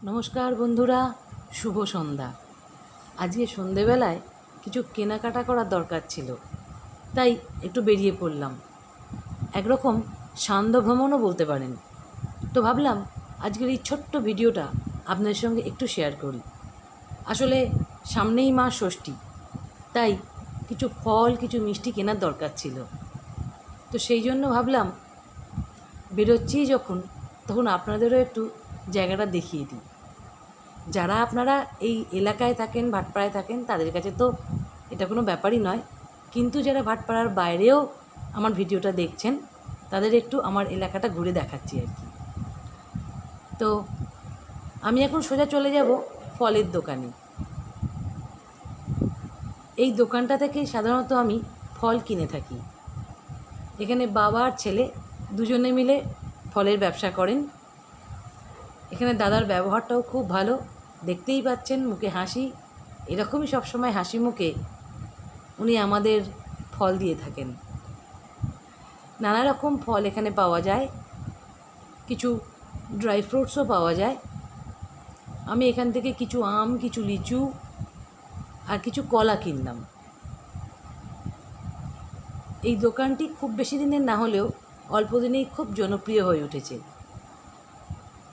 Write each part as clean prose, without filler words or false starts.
নমস্কার বন্ধুরা, শুভ সন্ধ্যা। আজকে সন্ধেবেলায় কিছু কেনাকাটা করার দরকার ছিল, তাই একটু বেরিয়ে পড়লাম। একরকম সান্ধ্য ভ্রমণও বলতে পারেন। তো ভাবলাম আজকের এই ছোট্ট ভিডিওটা আপনাদের সঙ্গে একটু শেয়ার করি। আসলে সামনেই মা ষষ্ঠী, তাই কিছু ফল কিছু মিষ্টি কেনার দরকার ছিল। তো সেই জন্য ভাবলাম বেরোচ্ছি যখন, তখন আপনাদেরও একটু জায়গাটা দেখিয়ে দিই। যারা আপনারা এই এলাকায় থাকেন, ভাটপাড়ায় থাকেন, তাদের কাছে তো এটা কোনো ব্যাপারই নয়, কিন্তু যারা ভাটপাড়ার বাইরেও আমার ভিডিওটা দেখছেন, তাদের একটু আমার এলাকাটা ঘুরে দেখাচ্ছি আর কি। তো আমি এখন সোজা চলে যাব ফলের দোকানে। এই দোকানটা থেকে সাধারণত আমি ফল কিনে থাকি। এখানে বাবা আর ছেলে দুজনে মিলে ফলের ব্যবসা করেন। এখানে দাদার ব্যবহারটাও খুব ভালো, দেখতেই পাচ্ছেন, মুখে হাসি, এরকমই সবসময় হাসি মুখে উনি আমাদের ফল দিয়ে থাকেন। নানা রকম ফল এখানে পাওয়া যায়, কিছু ড্রাই ফ্রুটসও পাওয়া যায়। আমি এখান থেকে কিছু আম, কিছু লিচু আর কিছু কলা কিনলাম। এই দোকানটি খুব বেশি দিনের না হলেও অল্প দিনেই খুব জনপ্রিয় হয়ে উঠেছে।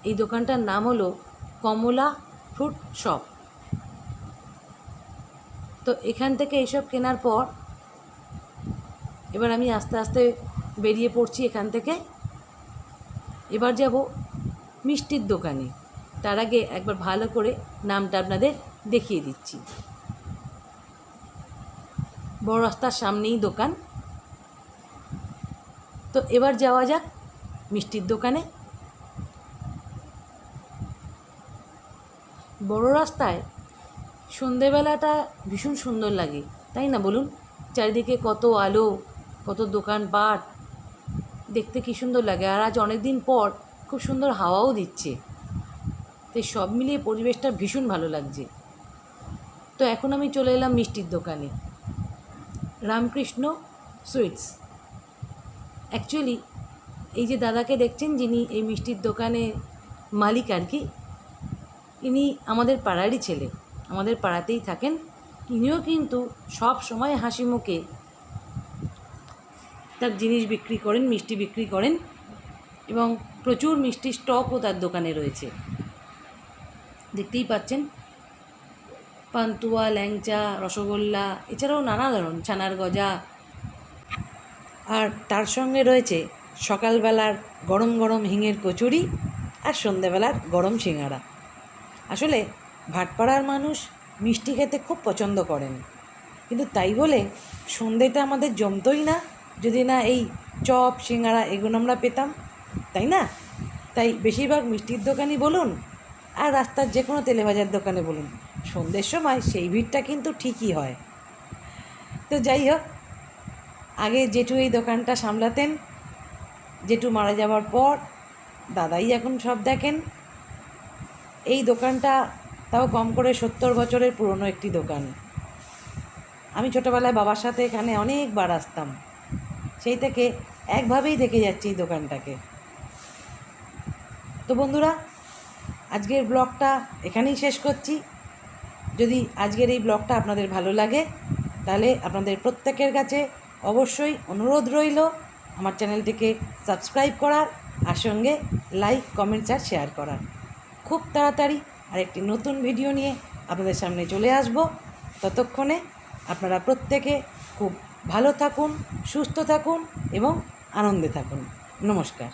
এই দোকানটার নাম হলো কমলা ফ্রুট শপ। তো এখান থেকে এইসব কেনার পর এবার আমি আস্তে আস্তে বেরিয়ে পড়ছি এখান থেকে। এবার যাব মিষ্টির দোকানে। তার আগে একবার ভালো করে নামটা আপনাদের দেখিয়ে দিচ্ছি। বড় রাস্তার সামনেই দোকান। তো এবার যাওয়া যাক মিষ্টির দোকানে। বড় রাস্তায় সন্ধেবেলাটা ভীষণ সুন্দর লাগে, তাই না বলুন? চারিদিকে কত আলো, কত দোকানপাট, দেখতে কী সুন্দর লাগে। আর আজ অনেক দিন পর খুব সুন্দর হাওয়াও দিচ্ছে, তাই সব মিলিয়ে পরিবেশটা ভীষণ ভালো লাগছে। তো এখন আমি চলে এলাম মিষ্টির দোকানে, রামকৃষ্ণ সুইটস। অ্যাকচুয়ালি এই যে দাদাকে দেখছেন, যিনি এই মিষ্টির দোকানে মালিক আর কি, ইনি আমাদের পাড়ারই ছেলে, আমাদের পাড়াতেই থাকেন। ইনিও কিন্তু সব সময় হাসি মুখে তার জিনিস বিক্রি করেন, মিষ্টি বিক্রি করেন, এবং প্রচুর মিষ্টি স্টকও তার দোকানে রয়েছে। দেখতেই পাচ্ছেন, পান্তুয়া, ল্যাংচা, রসগোল্লা, এছাড়াও নানা ধরনের ছানার গজা, আর তার সঙ্গে রয়েছে সকালবেলার গরম গরম হিঙের কচুরি আর সন্ধ্যেবেলার গরম সিঙাড়া। আসলে ভাটপাড়ার মানুষ মিষ্টি খেতে খুব পছন্দ করেন, কিন্তু তাই বলে সন্ধ্যেটা আমাদের জমতই না যদি না এই চপ, সিঙাড়া এগুলো আমরা পেতাম, তাই না? তাই বেশিরভাগ মিষ্টির দোকানই বলুন আর রাস্তার যে কোনো তেলেভাজার দোকানে বলুন, সন্ধ্যের সময় সেই ভিড়টা কিন্তু ঠিকই হয়। তো যাই হোক, আগে জেঠু এই দোকানটা সামলাতেন। জেঠু মারা যাওয়ার পর দাদাই এখন সব দেখেন। এই দোকানটা তাও কম করে 70 বছরের পুরনো একটি দোকান। আমি ছোটোবেলায় বাবার সাথে এখানে অনেকবার আসতাম, সেই থেকে একভাবেই দেখে যাচ্ছি এই দোকানটাকে। তো বন্ধুরা, আজকের ব্লগটা এখানেই শেষ করছি। যদি আজকের এই ব্লগটা আপনাদের ভালো লাগে, তাহলে আপনাদের প্রত্যেকের কাছে অবশ্যই অনুরোধ রইল আমার চ্যানেলটিকে সাবস্ক্রাইব করার, আর সঙ্গে লাইক, কমেন্টস আর শেয়ার করার। খুব তাড়াতাড়ি আরেকটি নতুন ভিডিও নিয়ে আপনাদের সামনে চলে আসব। ততক্ষণে আপনারা প্রত্যেকে খুব ভালো থাকুন, সুস্থ থাকুন এবং আনন্দে থাকুন। নমস্কার।